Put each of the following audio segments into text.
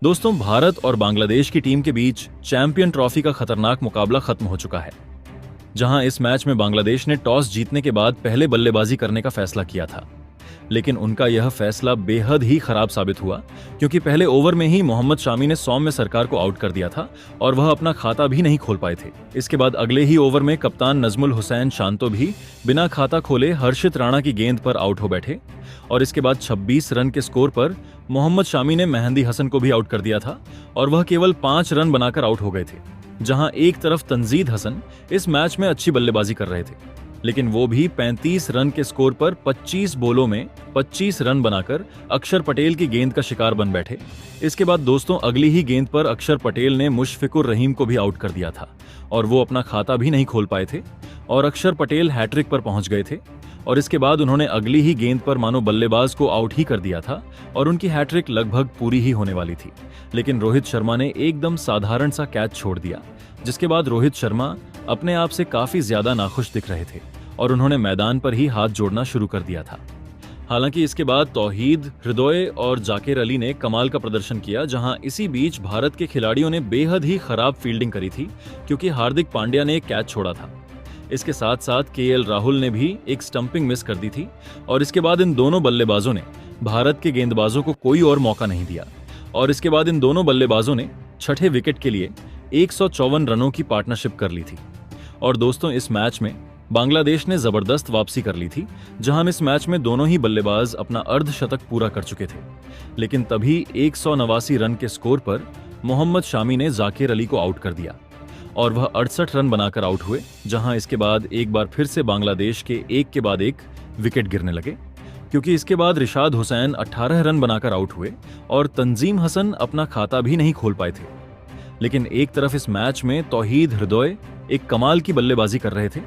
दोस्तों, भारत और बांग्लादेश की टीम के बीच चैंपियन ट्रॉफी का खतरनाक मुकाबला खत्म हो चुका है, जहां इस मैच में बांग्लादेश ने टॉस जीतने के बाद पहले बल्लेबाजी करने का फैसला किया था। लेकिन उनका यह फैसला बेहद ही खराब साबित हुआ, क्योंकि पहले ओवर में ही मोहम्मद शामी ने सौम्य सरकार को आउट कर दिया था और वह अपना खाता भी नहीं खोल पाए थे। इसके बाद अगले ही ओवर में कप्तान नजमुल हुसैन शांतो भी बिना खाता खोले हर्षित राणा की गेंद पर आउट हो बैठे और इसके बाद 26 रन के स्कोर पर मोहम्मद शामी ने मेहंदी हसन को भी आउट कर दिया था और वह केवल 5 रन बनाकर आउट हो गए थे। जहां एक तरफ तंजीद हसन इस मैच में अच्छी बल्लेबाजी कर रहे थे, लेकिन वो भी 35 रन के स्कोर पर 25 बॉलों में 25 रन बनाकर अक्षर पटेल की गेंद का शिकार बन बैठे। इसके बाद दोस्तों, अगली ही गेंद पर अक्षर पटेल ने मुशफिकुर रहीम को भी आउट कर दिया था और वो अपना खाता भी नहीं खोल पाए थे और अक्षर पटेल हैट्रिक पर पहुंच गए थे। और इसके बाद उन्होंने अगली ही गेंद पर मानो बल्लेबाज को आउट ही कर दिया था और उनकी हैट्रिक लगभग पूरी ही होने वाली थी। लेकिन रोहित शर्मा ने एकदम साधारण सा कैच छोड़ दिया, जिसके बाद रोहित शर्मा अपने आप से काफी ज्यादा नाखुश दिख रहे थे और उन्होंने मैदान पर ही हाथ जोड़ना शुरू कर दिया था। हालांकि इसके बाद तौहीद, हृदय और जाकिर अली ने कमाल का प्रदर्शन किया, जहां इसी बीच भारत के खिलाड़ियों ने बेहद ही खराब फील्डिंग करी थी, क्योंकि हार्दिक पांड्या ने एक कैच छोड़ा था। इसके साथ साथ केएल राहुल ने भी एक स्टंपिंग मिस कर दी थी और इसके बाद इन दोनों बल्लेबाजों ने भारत के गेंदबाजों को कोई और मौका नहीं दिया और इसके बाद इन दोनों बल्लेबाजों ने छठे विकेट के लिए 154 रनों की पार्टनरशिप कर ली थी। और दोस्तों, इस मैच में बांग्लादेश ने जबरदस्त वापसी कर ली थी, जहां इस मैच में दोनों ही बल्लेबाज अपना अर्धशतक पूरा कर चुके थे। लेकिन तभी 189 रन के स्कोर पर मोहम्मद शामी ने जाकिर अली को आउट कर दिया और वह 68 रन बनाकर आउट हुए। जहां इसके बाद एक बार फिर से बांग्लादेश के एक के बाद एक विकेट गिरने लगे, क्योंकि इसके बाद रिशाद हुसैन 18 रन बनाकर आउट हुए और तंजीम हसन अपना खाता भी नहीं खोल पाए थे। लेकिन एक तरफ इस मैच में तौहीद हृदय एक कमाल की बल्लेबाजी कर रहे थे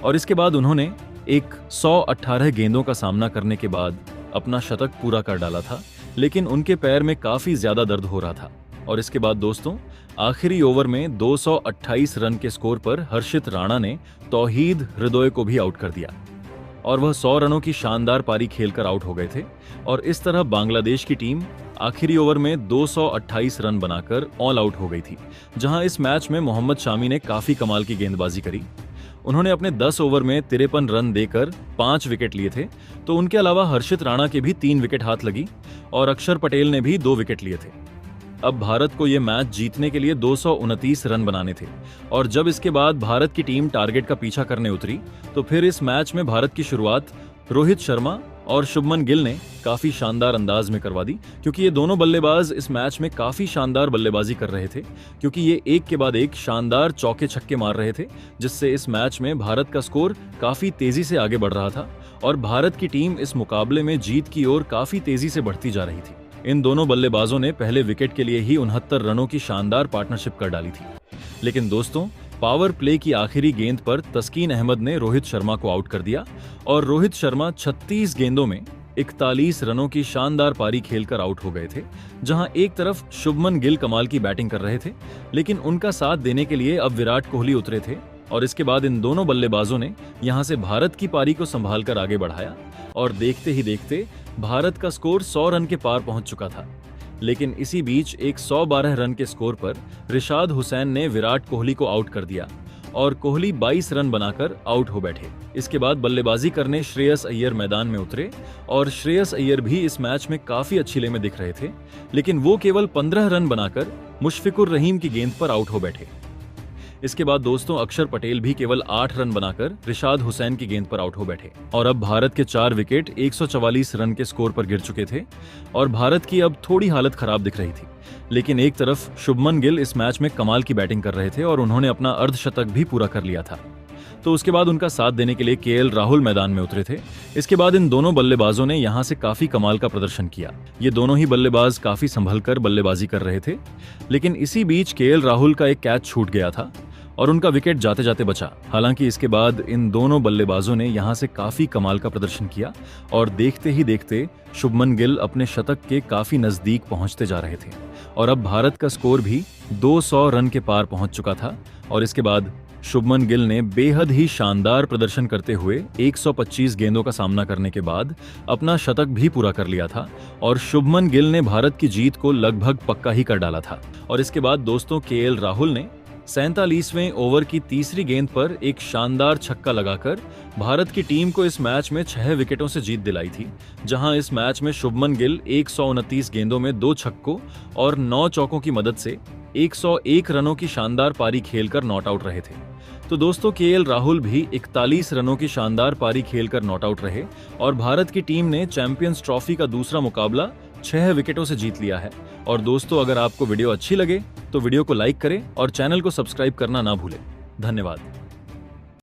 और इसके बाद उन्होंने एक 118 गेंदों का सामना करने के बाद अपना शतक पूरा कर डाला था, लेकिन उनके पैर में काफी ज्यादा दर्द हो रहा था। और इसके बाद दोस्तों, आखिरी ओवर में 228 रन के स्कोर पर हर्षित राणा ने तौहीद हृदय को भी आउट कर दिया और वह 100 रनों की शानदार पारी खेलकर आउट हो गए थे। और इस तरह बांग्लादेश की टीम आखिरी ओवर में 228 रन बनाकर ऑल आउट हो गई थी। जहां इस मैच में मोहम्मद शामी ने काफी कमाल की गेंदबाजी करी। उन्होंने अपने 10 ओवर में 53 रन देकर 5 विकेट लिए थे, तो उनके अलावा हर्षित राणा के भी 3 विकेट हाथ लगी और अक्षर पटेल ने भी 2 विकेट लिए थे। अब भारत को यह मैच जीतने के लिए 229 रन बनाने थे और जब इसके बाद भारत की टीम टारगेट का पीछा करने उतरी, तो फिर इस मैच में भारत की शुरुआत रोहित शर्मा और शुभमन गिल ने काफी शानदार अंदाज में करवा दी, क्योंकि ये दोनों बल्लेबाज इस मैच में काफी शानदार बल्लेबाजी कर रहे थे, क्योंकि ये एक के बाद एक शानदार चौके छक्के मार रहे थे, जिससे इस मैच में भारत का स्कोर काफी तेजी से आगे बढ़ रहा था और भारत की टीम इस मुकाबले में जीत की ओर काफी तेजी से बढ़ती जा रही थी। इन दोनों बल्लेबाजों ने पहले विकेट के लिए ही 69 रनों की शानदार पार्टनरशिप कर डाली थी। लेकिन दोस्तों, पावर प्ले की आखिरी गेंद पर तस्कीन अहमद ने रोहित शर्मा को आउट कर दिया और रोहित शर्मा 36 गेंदों में 41 रनों की शानदार पारी खेलकर आउट हो गए थे। जहां एक तरफ शुभमन गिल कमाल की बैटिंग कर रहे थे, लेकिन उनका साथ देने के लिए अब विराट कोहली उतरे थे और इसके बाद इन दोनों बल्लेबाजों ने यहां से भारत की पारी को संभालकर आगे बढ़ाया और देखते ही देखते भारत का स्कोर 100 रन के पार पहुंच चुका था। लेकिन इसी बीच एक 112 रन के स्कोर पर रिशाद हुसैन ने विराट कोहली को आउट कर दिया और कोहली 22 रन बनाकर आउट हो बैठे। इसके बाद बल्लेबाजी करने श्रेयस अय्यर मैदान में उतरे और श्रेयस अय्यर भी इस मैच में काफी अच्छी ले में दिख रहे थे, लेकिन वो केवल 15 रन बनाकर मुशफिकुर रहीम की गेंद पर आउट हो बैठे। इसके बाद दोस्तों, अक्षर पटेल भी केवल 8 रन बनाकर रिशाद हुसैन की गेंद पर आउट हो बैठे और अब भारत के 4 विकेट 144 रन के स्कोर पर गिर चुके थे और भारत की अब थोड़ी हालत खराब दिख रही थी। लेकिन एक तरफ शुभमन गिल इस मैच में कमाल की बैटिंग कर रहे थे और उन्होंने अपना अर्धशतक भी पूरा कर लिया था, तो उसके बाद उनका साथ देने के लिए केएल राहुल मैदान में उतरे थे। इसके बाद इन दोनों बल्लेबाजों ने यहां से काफी कमाल का प्रदर्शन किया। ये दोनों ही बल्लेबाज काफी संभलकर बल्लेबाजी कर रहे थे, लेकिन इसी बीच केएल राहुल का एक कैच छूट गया था और उनका विकेट जाते जाते बचा। हालांकि इसके बाद इन दोनों बल्लेबाजों ने यहां से काफी कमाल का प्रदर्शन किया और देखते ही देखते शुभमन गिल अपने शतक के काफी नजदीक पहुंचते जा रहे थे और अब भारत का स्कोर भी 200 रन के पार पहुंच चुका था और इसके बाद शुभमन गिल ने बेहद ही शानदार प्रदर्शन करते हुए 125 गेंदों का सामना करने के बाद अपना शतक भी पूरा कर लिया था और शुभमन गिल ने भारत की जीत को लगभग पक्का ही कर डाला था। और इसके बाद दोस्तों केएल राहुल ने 47वें ओवर की तीसरी गेंद पर एक शानदार छक्का लगाकर भारत की टीम को इस मैच में 6 विकेटों से जीत दिलाई थी, जहां इस मैच में शुभमन गिल 129 गेंदों में 2 छक्कों और 9 चौकों की मदद से 101 रनों की शानदार पारी खेलकर नॉट आउट रहे थे। तो दोस्तों केएल राहुल भी 41 रनों की शानदार पारी खेलकर नॉट आउट रहे और भारत की टीम ने चैंपियंस ट्रॉफी का दूसरा मुकाबला 6 विकेटों से जीत लिया है। और दोस्तों अगर आपको वीडियो अच्छी लगे तो वीडियो को लाइक करें और चैनल को सब्सक्राइब करना ना भूलें। धन्यवाद।